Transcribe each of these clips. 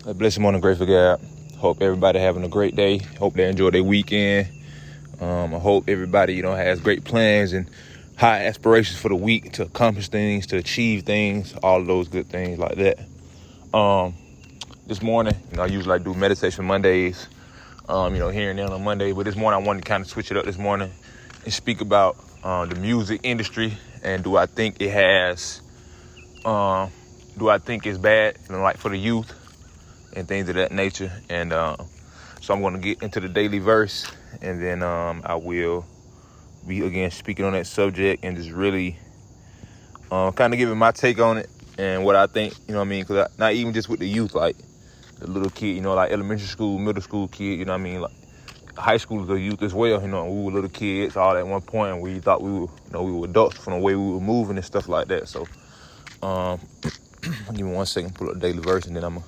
A blessed morning, grateful God. Hope everybody having a great day. Hope they enjoy their weekend. I hope everybody, has great plans and high aspirations for the week to accomplish things, to achieve things, all of those good things like that. This morning, I usually do meditation Mondays, here and there on Monday. But this morning, I wanted to kind of switch it up this morning and speak about the music industry and do I think it's bad, like for the youth and things of that nature. And so I'm going to get into the daily verse, and then I will be again speaking on that subject and just really kind of giving my take on it and what I think, because not even just with the youth, like the little kid, like elementary school, middle school kid, like high school is a youth as well. We were little kids all at one point. We thought we were adults from the way we were moving and stuff like that. So give me 1 second, pull up the daily verse, and then I'm gonna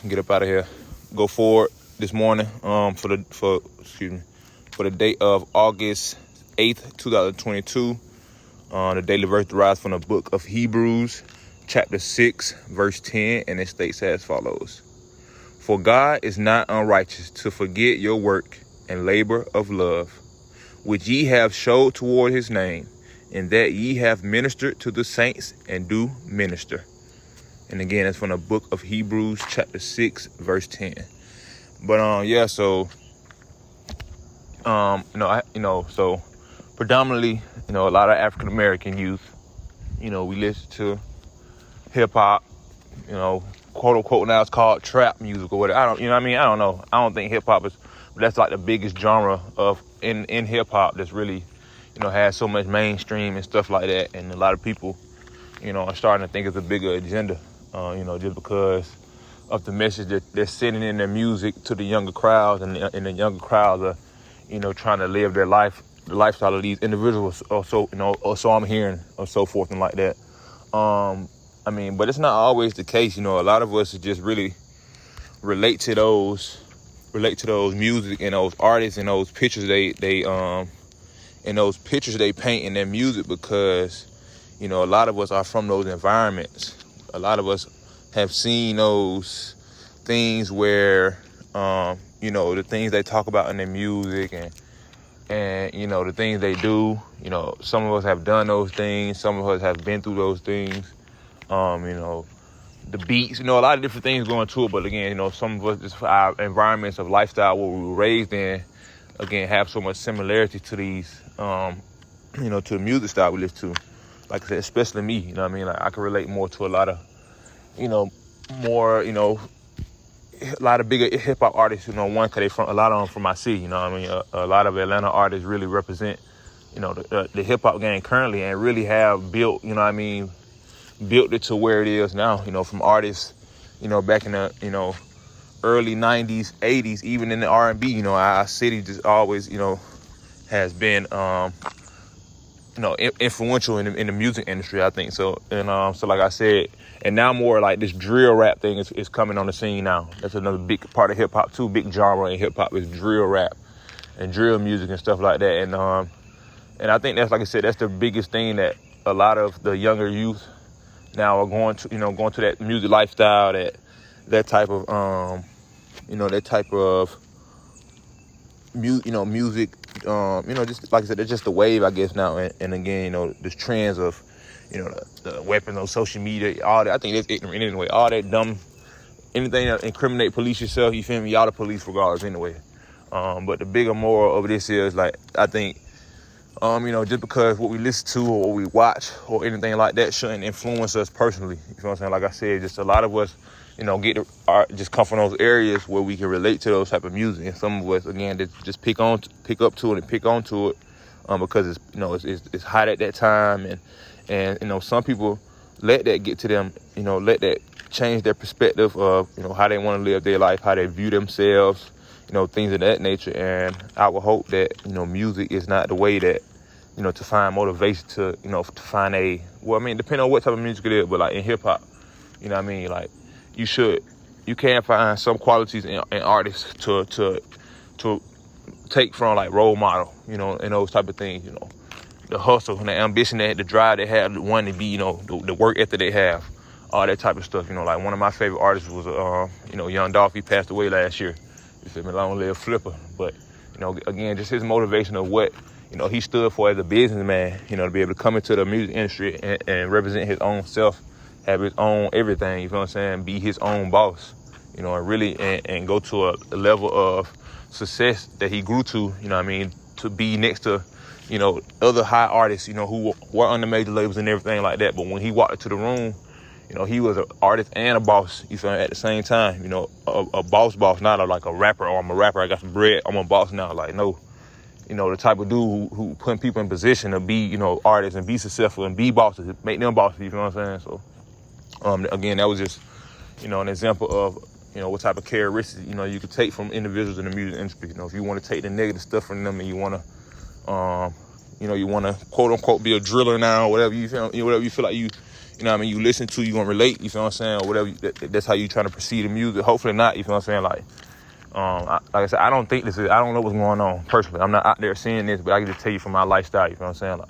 get up out of here. Go forward this morning for the date of August 8th, 2022. The daily verse derives from the book of Hebrews, chapter 6, verse 10, and it states as follows. For God is not unrighteous to forget your work and labor of love, which ye have showed toward his name, and that ye have ministered to the saints and do minister. And again, it's from the book of Hebrews, chapter 6, verse 10. But so predominantly, a lot of African American youth, we listen to hip hop, quote unquote, now it's called trap music or whatever. I don't know. I don't think hip hop is, but that's like the biggest genre in hip hop that's really, has so much mainstream and stuff like that. And a lot of people, are starting to think it's a bigger agenda, just because of the message that they're sending in their music to the younger crowds, and the younger crowds are, trying to live their life, the lifestyle of these individuals, or so I'm hearing, or so forth and like that. But it's not always the case. A lot of us just really relate to those music and those artists and those pictures they paint in their music, because, a lot of us are from those environments. A lot of us have seen those things where, the things they talk about in their music and the things they do, some of us have done those things. Some of us have been through those things. The beats, a lot of different things going to it. But again, some of us, just our environments of lifestyle, what we were raised in, again, have so much similarity to these, to the music style we listen to. Like I said, especially me, like I can relate more to a lot of, a lot of bigger hip hop artists, one, cause a lot of them from my city, a lot of Atlanta artists really represent, the hip hop game currently, and really have built, built it to where it is now, from artists, back in the, early 90s, 80s, even in the R&B, our city just always, has been, influential in the music industry, I think. So, and so like I said, and now more like this drill rap thing is coming on the scene now. That's another big part of hip hop too. Big genre in hip hop is drill rap and drill music and stuff like that. And I think that's, like I said, that's the biggest thing that a lot of the younger youth now are going to that music lifestyle, that type of music, just like I said, it's just a wave, I guess, now. And again, this trends of, the weapons on social media, all that. I think that's ignorant anyway. All that dumb, anything that incriminate police yourself, you feel me? Y'all the police regardless anyway. But the bigger moral of this is, like, I think, just because what we listen to or what we watch or anything like that shouldn't influence us personally. You feel what I'm saying? Like I said, just a lot of us, just come from those areas where we can relate to those type of music. And some of us, again, just pick up to it and pick onto it, because it's hot at that time. And some people let that get to them, let that change their perspective of, how they want to live their life, how they view themselves, things of that nature. And I would hope that, music is not the way that, to find motivation to find depending on what type of music it is, but like in hip hop, like you can find some qualities in artists to take from, like role model, and those type of things, the hustle and the ambition, the drive they have, the one to be, the work ethic they have. all that type of stuff. You know, like one of my favorite artists was, you know, Young Dolph. He passed away last year. You feel me? Long live Flipper. But, you know, again, just his motivation of what, you know, he stood for as a businessman, you know, to be able to come into the music industry and represent his own self, have his own everything, you feel what I'm saying? Be his own boss, you know, and really, and go to a level of success that he grew to, you know what I mean, to be next to, you know, other high artists, you know, who were on the major labels and everything like that. But when he walked into the room, you know, he was an artist and a boss, you feel me, at the same time, you know, a boss, not like a rapper, or I'm a rapper, I got some bread, I'm a boss now. Like, no, you know, the type of dude who putting people in position to be, you know, artists and be successful and be bosses, make them bosses, you feel what I'm saying? So, again, that was just, you know, an example of, you know, what type of characteristics, you know, you could take from individuals in the music industry. You know, if you want to take the negative stuff from them and you want to, you know, you want to quote unquote be a driller now, or whatever you feel, whatever you feel like you know what I mean, you listen to, you gonna relate, you feel what I'm saying, or whatever, that's how you trying to perceive the music. Hopefully not, you feel what I'm saying? Like, like I said, I don't know what's going on personally. I'm not out there seeing this, but I can just tell you from my lifestyle, you feel what I'm saying? Like,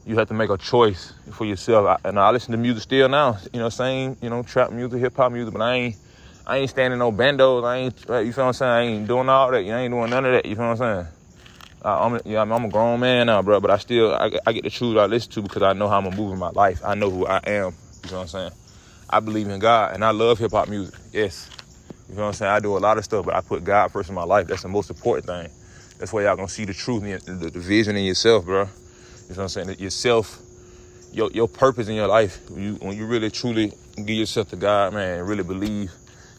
you have to make a choice for yourself. I listen to music still now, you know, same, you know, trap music, hip hop music, but I ain't standing no bandos. You feel what I'm saying? I ain't doing all that. I ain't doing none of that. You feel what I'm saying? I'm a grown man now, bro, but I get the truth I listen to because I know how I'm moving my life. I know who I am. You know what I'm saying? I believe in God, and I love hip hop music. Yes. You know what I'm saying? I do a lot of stuff, but I put God first in my life. That's the most important thing. That's why y'all gonna see the truth and the vision in yourself, bro. You know what I'm saying? That yourself, your purpose in your life. When you really truly give yourself to God, man, and really believe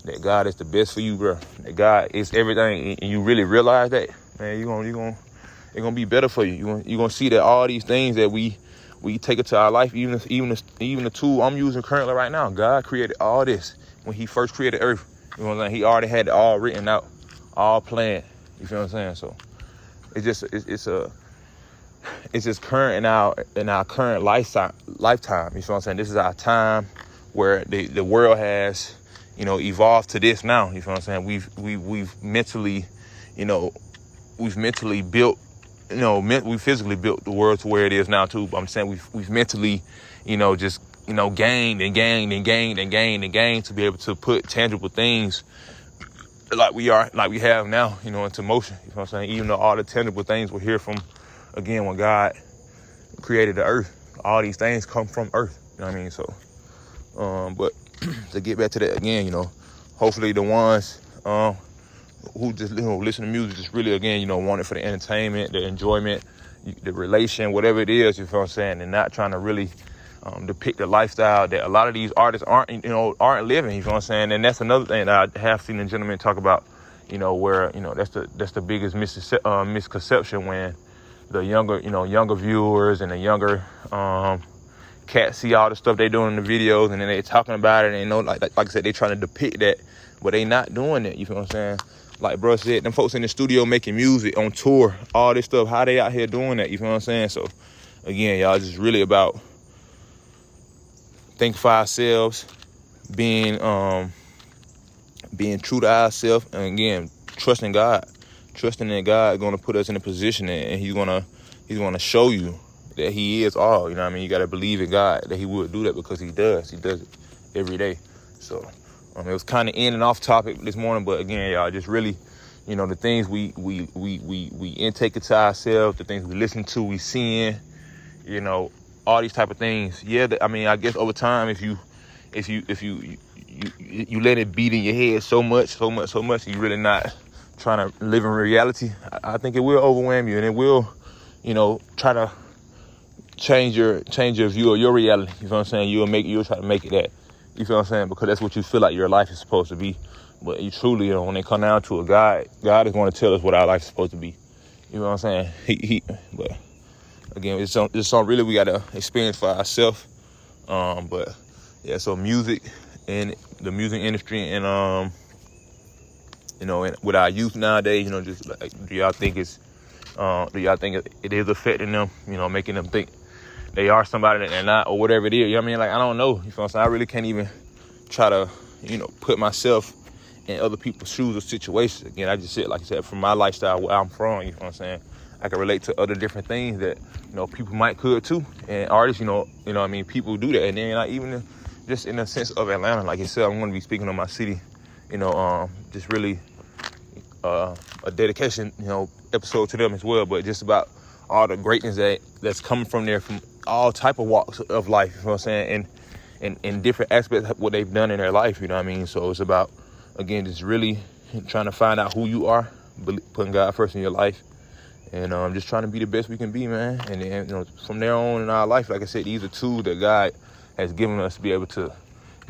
that God is the best for you, bro. That God is everything, and you really realize that, man, it's gonna be better for you. You're gonna see that all these things that we take into our life, even the tool I'm using currently right now. God created all this when He first created Earth. You know what I'm saying? He already had it all written out, all planned. You feel what I'm saying? So it's just current in our current lifetime. You feel what I'm saying? This is our time where the world has, you know, evolved to this now. You feel what I'm saying? We've mentally, you know, built, you know, we physically built the world to where it is now too. But I'm saying we've mentally, you know, just, you know, gained to be able to put tangible things like we have now, you know, into motion. You know what I'm saying? Even though all the tangible things were here from, again, when God created the earth, all these things come from earth. You know what I mean? So, but to get back to that again, you know, hopefully the ones, who just, you know, listen to music just really, again, you know, want it for the entertainment, the enjoyment, the relation, whatever it is, you feel what I'm saying, and not trying to really depict the lifestyle that a lot of these artists aren't living, you feel what I'm saying. And that's another thing that I have seen a gentleman talk about, you know, where, you know, that's the biggest misconception when the younger viewers and the younger cats see all the stuff they doing in the videos, and then they talking about it, and they know, like I said, they trying to depict that, but they not doing it, you feel what I'm saying. Like bro said, them folks in the studio making music, on tour, all this stuff, how they out here doing that, you feel what I'm saying? So, again, y'all, just really about thinking for ourselves, being true to ourselves, and again, trusting that God is going to put us in a position, and He's gonna show you that He is all. You know what I mean? You got to believe in God that He would do that, because He does it every day. So, it was kind of in and off topic this morning, but again, y'all, just really, you know, the things we intake into ourselves, the things we listen to, we seeing, you know, all these type of things. Yeah, I mean, I guess over time, if you let it beat in your head so much, you really not trying to live in reality, I think it will overwhelm you, and it will, you know, try to change your view of your reality. You know what I'm saying? You'll try to make it that. You feel what I'm saying? Because that's what you feel like your life is supposed to be. But you truly, you know, when it come down to it, God is going to tell us what our life is supposed to be. You know what I'm saying? But again, it's something really we got to experience for ourselves. But yeah, so music and the music industry, and you know, and with our youth nowadays, you know, just like, do y'all think it is affecting them? You know, making them think they are somebody that they're not, or whatever it is. You know what I mean? Like, I don't know. You feel what I'm saying? I really can't even try to, you know, put myself in other people's shoes or situations. Again, I just said, like I said, from my lifestyle, where I'm from, you know what I'm saying? I can relate to other different things that, you know, people could too. And artists, you know what I mean, people do that. And then, like, even just in the sense of Atlanta, like I said, I'm going to be speaking on my city, just really a dedication, episode to them as well, but just about all the greatness that's coming from there, from all type of walks of life, you know what I'm saying, and in different aspects of what they've done in their life, you know what I mean? So it's about, again, just really trying to find out who you are, putting God first in your life, and just trying to be the best we can be, man. And then, from there on in our life, like I said, these are tools that God has given us to be able to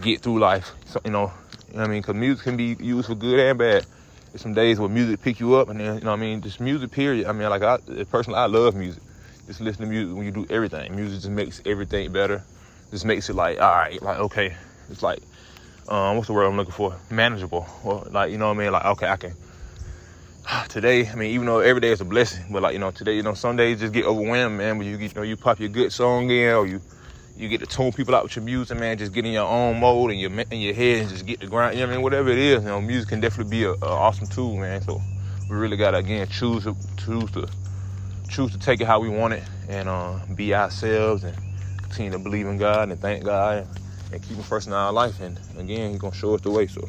get through life. So, because music can be used for good and bad. There's some days where music pick you up, and then, just music, period. Personally, I love music. Just listen to music when you do everything. Music just makes everything better. Just makes it like, all right, like, okay. It's like, what's the word I'm looking for? Manageable. Or like, like, okay, I can. Today, even though every day is a blessing, but like, today, some days just get overwhelmed, man. When you pop your good song in, or you get to tune people out with your music, man. Just get in your own mode and in your head and just get the grind. Whatever it is, music can definitely be a awesome tool, man. So we really gotta, again, choose to take it how we want it, and be ourselves, and continue to believe in God and thank God, and keep Him first in our life. And again, He's gonna show us the way. So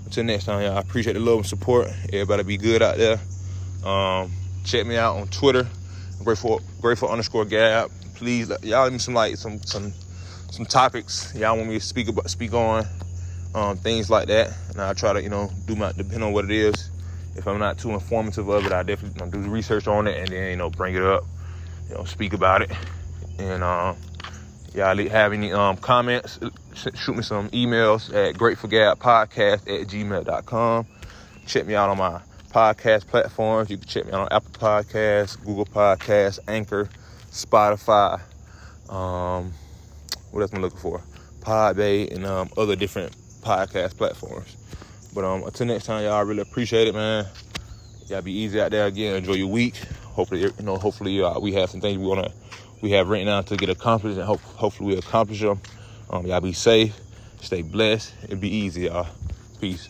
until next time, y'all, I appreciate the love and support. Everybody be good out there. Check me out on Twitter, grateful_Gab. Please, y'all, give me some topics y'all want me to speak on, things like that, and I'll try to depending on what it is. If I'm not too informative of it, I definitely do the research on it, and then bring it up, speak about it. And y'all have any comments, shoot me some emails at gratefulgabpodcast@gmail.com. Check me out on my podcast platforms. You can check me out on Apple Podcasts, Google Podcasts, Anchor, Spotify, what else am I looking for? Podbay, and other different podcast platforms. But until next time, y'all, I really appreciate it, man. Y'all be easy out there. Again, enjoy your week. Hopefully, we have some things we have written down to get accomplished, and hopefully we accomplish them. Y'all be safe, stay blessed, and be easy, y'all. Peace.